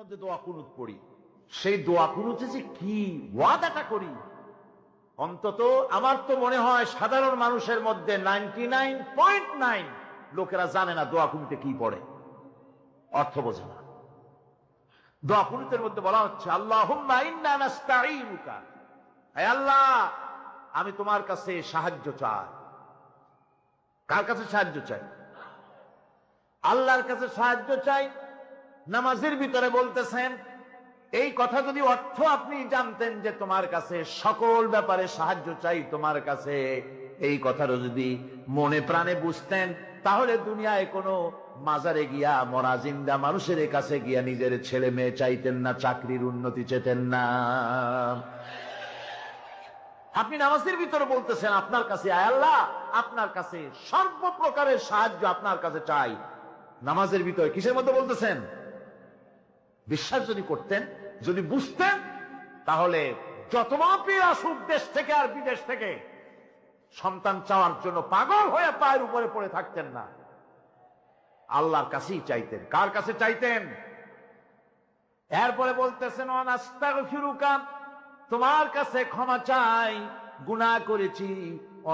মধ্যে দোয়া কুনুত পড়ি, সেই দোয়া কুনুতে যে কি ওয়াদাটা করি, অন্তত আমার তো মনে হয় সাধারণ মানুষের মধ্যে 99.9 লোকেরা জানে না দোয়া কুনুতে কি পড়ে, অর্থ বোঝে না। দোয়া কুনুতের মধ্যে বলা হচ্ছে আল্লাহুম্মা ইন্না নাস্তাঈনুকা, হে আল্লাহ আমি তোমার কাছে সাহায্য চাই। কার কাছে সাহায্য চাই? আল্লাহর কাছে সাহায্য চাই। নামাজের ভিতরে বলতেছেন, এই কথা যদি অর্থ আপনি জানতেন যে তোমার কাছে সকল ব্যাপারে সাহায্য চাই তোমার কাছে, এই কথাটা যদি মনে প্রাণে বুঝতেন, তাহলে দুনিয়ায় কোনো মাজারে গিয়া মরা জিন্দা মানুষের কাছে গিয়া নিজের ছেলে মেয়ে চাইতেন না, চাকরির উন্নতি চেতেন না। আপনি নামাজের ভিতরে বলতেছেন আপনার কাছে, আয় আল্লাহ আপনার কাছে সর্বপ্রকারের সাহায্য আপনার কাছে চাই। নামাজের ভিতরে কিসের মধ্যে বলতেছেন? বিশ্বাস যদি করতেন, যদি বুঝতেন, তাহলে যত মাপি আসুক দেশ থেকে আর বিদেশ থেকে, সন্তান চাওয়ার জন্য পাগল হয়ে পায়ের উপরে পড়ে থাকতেন না, আল্লাহর কাছেই চাইতেন। কার কাছে চাইতেন? এরপরে বলতেছেন আস্তাগফিরুকা, তোমার কাছে ক্ষমা চাই, গুনাহ করেছি,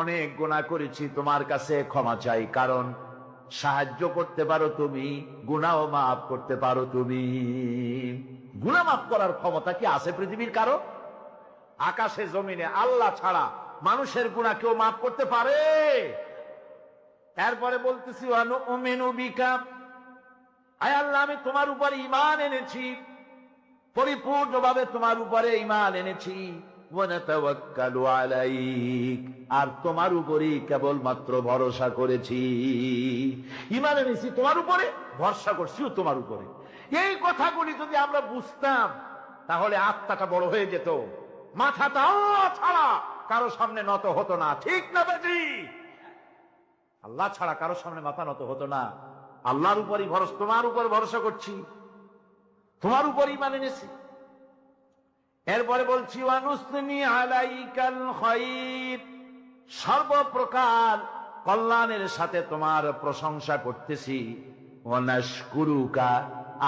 অনেক গুনাহ করেছি, তোমার কাছে ক্ষমা চাই, কারণ সাহায্য করতে পারো তুমি, গুনাহও মাফ করতে পারো তুমি। গুনাহ মাফ করার ক্ষমতা কি আছে পৃথিবীর কারো? আকাশে জমিনে আল্লাহ ছাড়া মানুষের গুনাহ কেউ মাফ করতে পারে? এরপরে বলতেছি ওয়ানুমিনু বিকা, আয় আল্লাহ আমি তোমার উপর ঈমান এনেছি, পরিপূর্ণভাবে তোমার উপরে ঈমান এনেছি। ওয়ানাতাওয়াক্কালু আলাইক, আর তোমার উপরই কেবলমাত্র ভরসা করেছি। ঈমান এনেছি তোমার উপরে, ভরসা করছিও তোমার উপরে। এই কথাগুলি যদি আমরা বুঝতাম, তাহলে আত্মাটা বড় হয়ে যেত, মাথাটা আল্লাহ ছাড়া কারো সামনে নত হতো না। ঠিক না বেটি? আল্লাহ ছাড়া কারো সামনে মাথা নত হতো না। আল্লাহর উপরই ভরসা, তোমার উপর ভরসা করছি, তোমার উপর ঈমান এনেছি। এরপরে বলছি ওয়ানুসনি আলাইকাল খায়র, সর্বপ্রকার কল্যাণের সাথে তোমার প্রশংসা করতেছি। ওয়ানাশকুরুকা,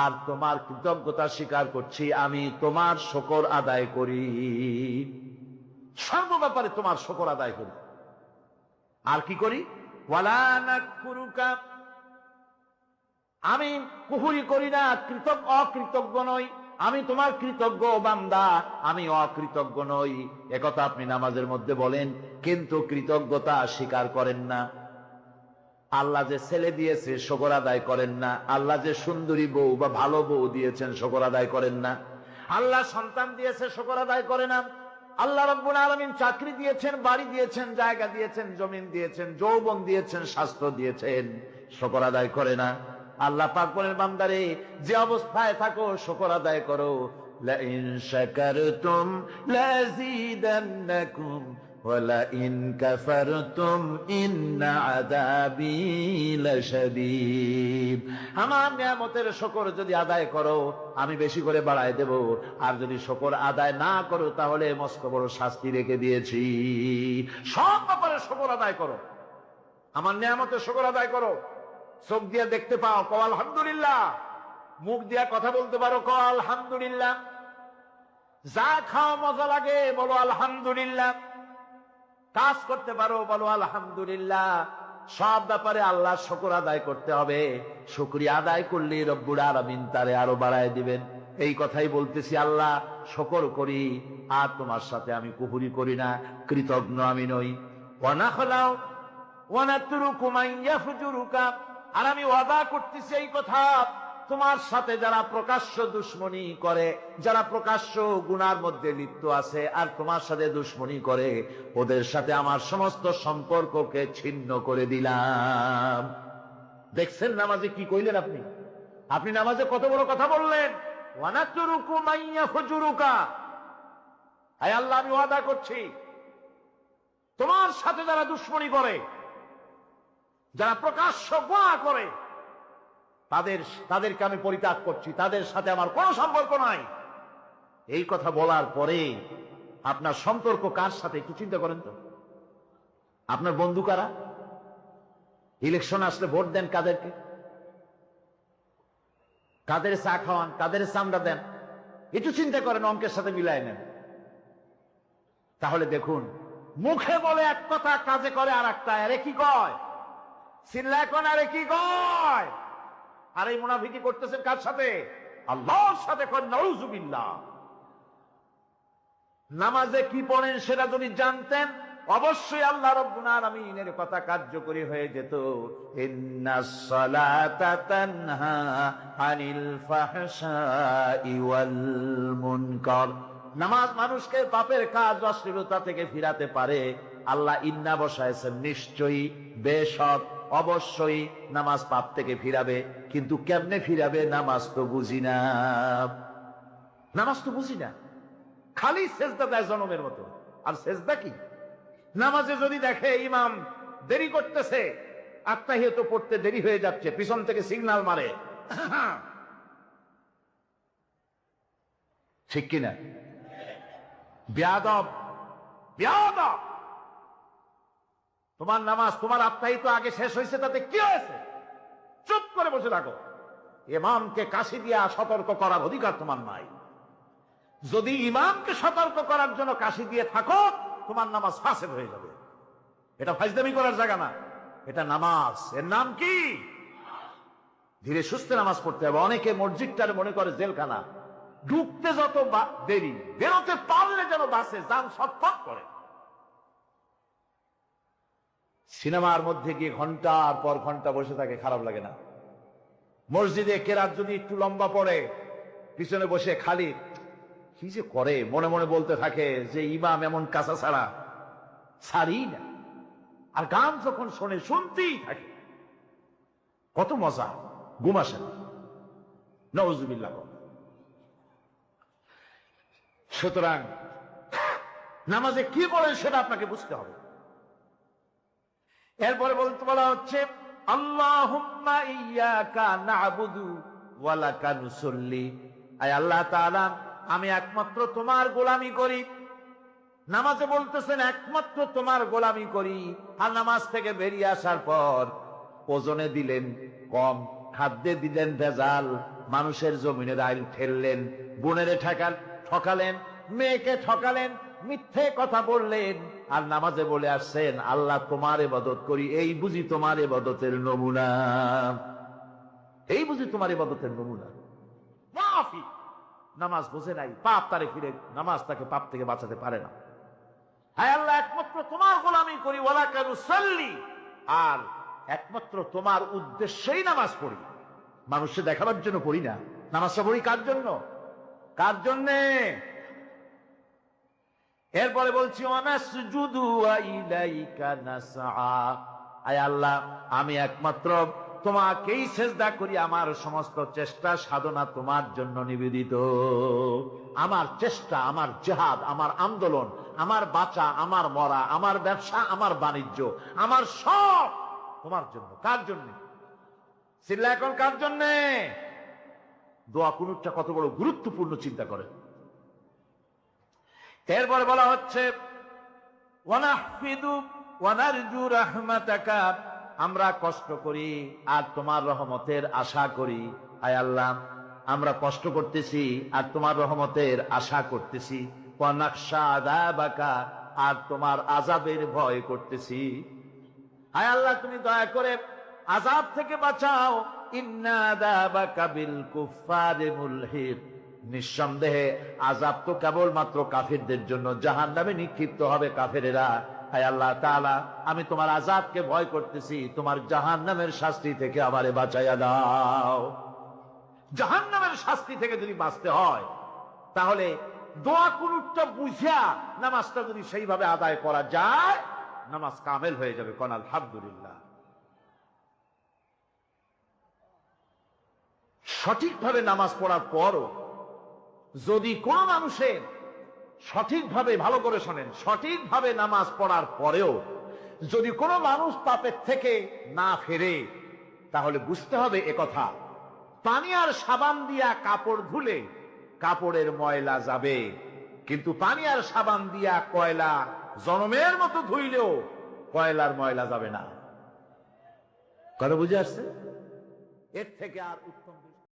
আর তোমার কৃতজ্ঞতা স্বীকার করছি, আমি তোমার শুকর আদায় করি, সর্ব ব্যাপারে তোমার শুকর আদায় করি। আর কি করি? ওয়ালা নাকফুরুকা, আমি কুফরি করি না, অকৃতজ্ঞ নই, আমি তোমার কৃতজ্ঞ বান্দা, আমি অকৃতজ্ঞ নই। একথা আপনি নামাজের মধ্যে বলেন, কিন্তু কৃতজ্ঞতা স্বীকার করেন না। আল্লাহ যে ছেলে দিয়েছে শুকর আদায় করেন না, আল্লাহ যে সুন্দরী বউ বা ভালো বউ দিয়েছেন শুকর আদায় করেন না, আল্লাহ সন্তান দিয়েছে শুকর আদায় করে না, আল্লাহ রাব্বুল আলামিন চাকরি দিয়েছেন, বাড়ি দিয়েছেন, জায়গা দিয়েছেন, জমিন দিয়েছেন, যৌবন দিয়েছেন, স্বাস্থ্য দিয়েছেন, শুকর আদায় করে না। আল্লাহ পাক বলেন, বান্দারে যে অবস্থায় থাকো শুকর আদায় করো। লা ইন শাকারতুম লাযীদান্নাকুম ওয়া লা ইন কাফারতুম ইন্না আযাবী লাশাদীদ। আমার নিয়ামতের শুকর যদি আদায় করো আমি বেশি করে বাড়ায় দেব, আর যদি শুকর আদায় না করো তাহলে মস্ত বড় শাস্তি রেখে দিয়েছি। সব ব্যাপারে শুকর আদায় করো, আমার নিয়ামতের শুকর আদায় করো। চোখ দিয়ে দেখতে পাও, কও আলহামদুলিল্লাহ। মুখ দিয়ে কথা বলতে পারো, কও আলহামদুলিল্লাহ। যা খাও মজা লাগে বলো আলহামদুলিল্লাহ। কাজ করতে পারো বলো আলহামদুলিল্লাহ। সব ব্যাপারে আল্লাহ শুকর আদায় করতে হবে। শুকরিয়া আদায় করলে রব্বুল আলামিন তারে আরো বাড়ায় দিবেন। এই কথাই বলতেছি, আল্লাহ শুকর করি, আর তোমার সাথে আমি কুফরি করি না, কৃতজ্ঞ আমি নই। ওয়া নাখলাউ ওয়া নাতরুকু মান ইয়াফজুরুকা, আর আমি ওয়াদা করতেছি এই কথা, তোমার সাথে যারা প্রকাশ্য দুশ্মনী করে, যারা প্রকাশ্য গুনার মধ্যে লিপ্ত আছে আর তোমার সাথে দুশ্মনী করে, ওদের সাথে আমার সমস্ত সম্পর্ককে ছিন্ন করে দিলাম। দেখছেন নামাজে কি কইলেন আপনি? আপনি নামাজে কত বড় কথা বললেন। ওয়ানাতরুকু মান ইয়াফজুরুকা, আয় আল্লাহ আমি ওয়াদা করছি তোমার সাথে যারা দুশ্মনী করে, যারা প্রকাশ্য গুনাহ করে, তাদেরকে আমি পরিত্যাগ করছি, তাদের সাথে আমার কোনো সম্পর্ক নাই। এই কথা বলার পরে আপনার সম্পর্ক কার সাথে একটু চিন্তা করেন তো। আপনার বন্ধু কারা? ইলেকশন আসলে ভোট দেন কাদেরকে? কাদের চা খাওয়ান, কাদের চামড়া দেন, একটু চিন্তা করেন, অঙ্কের সাথে মিলাই নেন। তাহলে দেখুন, মুখে বলে এক কথা, কাজে করে আর একটা। আরে কি কয়? চিল্লায় কোন, আরে কি কয়? আর এই মুনাফিকি করতেছেন কার সাথে? আল্লাহর সাথে। কোন নাউজুবিল্লাহ। নামাজে কি পড়েন সেটা যদি জানতেন, অবশ্যই আল্লাহ রাব্বুল আলামিনের কথা কার্যকরী হয়ে যেত। ইন্নাস সালাতা তানহা আনিল ফাহশাই ওয়াল মুনকার। নামাজ মানুষকে পাপের কাজ, অশ্লীলতা থেকে ফিরাতে পারে। আল্লাহ ইন্না বসায়ছেন, নিশ্চয়ই, বেশক, অবশ্যই নামাজ পাপ থেকে ফিরাবে। কিন্তু কেমনে ফিরাবে নামাজ তো বুঝি না। নামাজ তো বুঝি না, খালি সেজদা দেয় জনমের মতো। আর সেজদা কি? নামাজে যদি দেখে ইমাম দেরি করতেছে, আত্তাহিয়াত পড়তে দেরি হয়ে যাচ্ছে, পিছন থেকে সিগন্যাল মারে, ঠিক কিনা? বেয়াদব, বেয়াদব। তোমার নামাজ, তোমার আত্তাহিয়াত আগে শেষ হয়েছে, তাতে কি হয়েছে? চুপ করে বসে থাকো। ইমামকে কাশি দিয়া সতর্ক করার অধিকার তোমার নাই। যদি ইমামকে সতর্ক করার জন্য কাশি দিয়ে থাকো, তোমার নামাজ ফাসেদ হয়ে যাবে। এটা ফাজলামি করার জায়গা না, এটা নামাজ। এর নাম কি? ধীরে সুস্থে নামাজ পড়তে হবে। অনেকে মসজিদটার মনে করে জেলখানা। ঢুকতে যত দেরি, বেরোতে পারলে যেন বাসে যান ছটফট করে। সিনেমার মধ্যে গিয়ে ঘন্টার পর ঘন্টা বসে থাকে, খারাপ লাগে না? মসজিদে কেরাত যদি একটু লম্বা পড়ে, পিছনে বসে খালি কি যে করে, মনে মনে বলতে থাকে যে ইমাম এমন কাঁচা ছাড়া ছাড়ি না। আর গান যখন শোনে, শুনতেই থাকে, কত মজা, ঘুম আসে না। নাউজুবিল্লাহ। সুতরাং নামাজে কি বলেন সেটা আপনাকে বুঝতে হবে। এরপরে বলা হচ্ছে, আল্লাহুম্মা ইয়্যাকা না'বুদু ওয়া লাকা নুসাল্লি। আয় আল্লাহ তাআলা, আমি একমাত্র তোমার গোলামি করি। নামাজে বলতেছেন একমাত্র তোমার গোলামি করি। আর নামাজ থেকে বেরিয়ে আসার পর ওজনে দিলেন কম, খাদ্যে দিলেন ভেজাল, মানুষের জমিনের আইল ঠেললেন, বোনেরে ঠকালেন, মেয়েকে ঠকালেন, মিথ্যে কথা বললেন, আর নামাজে বলে আসছেন আল্লাহ তোমার ইবাদত করি। এই বুঝি তোমার ইবাদতের নমুনা? এই বুঝি তোমার ইবাদতের নমুনা? মাফি। নামাজ বোঝে নাই, পাপ তারে ফিরে, নামাজ তাকে পাপ থেকে বাঁচাতে পারে না। হায় আল্লাহ, একমাত্র তোমার গোলামি করি, ওয়ালাকা নুসাল্লি, আর একমাত্র তোমার উদ্দেশ্যেই নামাজ পড়ি। মানুষকে দেখাবার জন্য পড়ি না। নামাজটা পড়ি কার জন্য? কার জন্যে? এরপরে বলছি, ওয়ানাসজুদু ওয়া ইলাইকা নাসআ। আয় আল্লাহ, আমি একমাত্র তোমাকেই সেজদা করি। আমার সমস্ত চেষ্টা সাধনা তোমার জন্য নিবেদিত। আমার চেষ্টা, আমার জিহাদ, আমার আন্দোলন, আমার বাঁচা, আমার মরা, আমার ব্যবসা, আমার বাণিজ্য, আমার সব তোমার জন্য। কার জন্য? চিল্লা এখন কার জন্য? দোয়া কুনুতটা কত বড় গুরুত্বপূর্ণ চিন্তা করেন। এরপরে বলা হচ্ছে, ওয়ানাহফিদু ওয়ানারজু রাহমাতাকা। আমরা কষ্ট করি আর তোমার রহমতের আশা করি। আয় আল্লাহ, আমরা কষ্ট করতেছি আর তোমার রহমতের আশা করতেছি। ওয়ানাখশা আযাবাকা, আর তোমার আযাবের ভয় করতেছি। আয় আল্লাহ, তুমি দয়া করে আযাব থেকে বাঁচাও। ইন্না আযাবাকা বিল কুফফারি মুলহিক। নিঃসন্দেহে আযাব তো কেবলমাত্র কাফিরদের জন্য, জাহান্নামে নিক্ষিপ্ত হবে কাফেরেরা। হায় আল্লাহ তাআলা, আমি তোমার আযাবকে ভয় করতেছি, তোমার জাহান্নামের শাস্তি থেকে আমারে বাঁচাইয়া দাও। জাহান্নামের শাস্তি থেকে যদি বাঁচতে হয়, তাহলে দোয়া কুনুতটা বুঝিয়া নামাজটা যদি সেইভাবে আদায় করা যায়, নামাজ কামেল হয়ে যাবে। কোন আলহামদুলিল্লাহ। সঠিকভাবে নামাজ পড়ার পরও যদি কোন মানুষের সঠিকভাবে, ভালো করে শোনেন, সঠিকভাবে নামাজ পড়ার পরেও যদি কোনো মানুষ পাপের থেকে না ফেরে, তাহলে বুঝতে হবে একথা, পানি আর সাবান দিয়া কাপড় ধুলে কাপড়ের ময়লা যাবে, কিন্তু পানি আর সাবান দিয়া কয়লা জনমের মতো ধুইলেও কয়লার ময়লা যাবে না। কথা বুঝে আসছে? এর থেকে আর উত্তম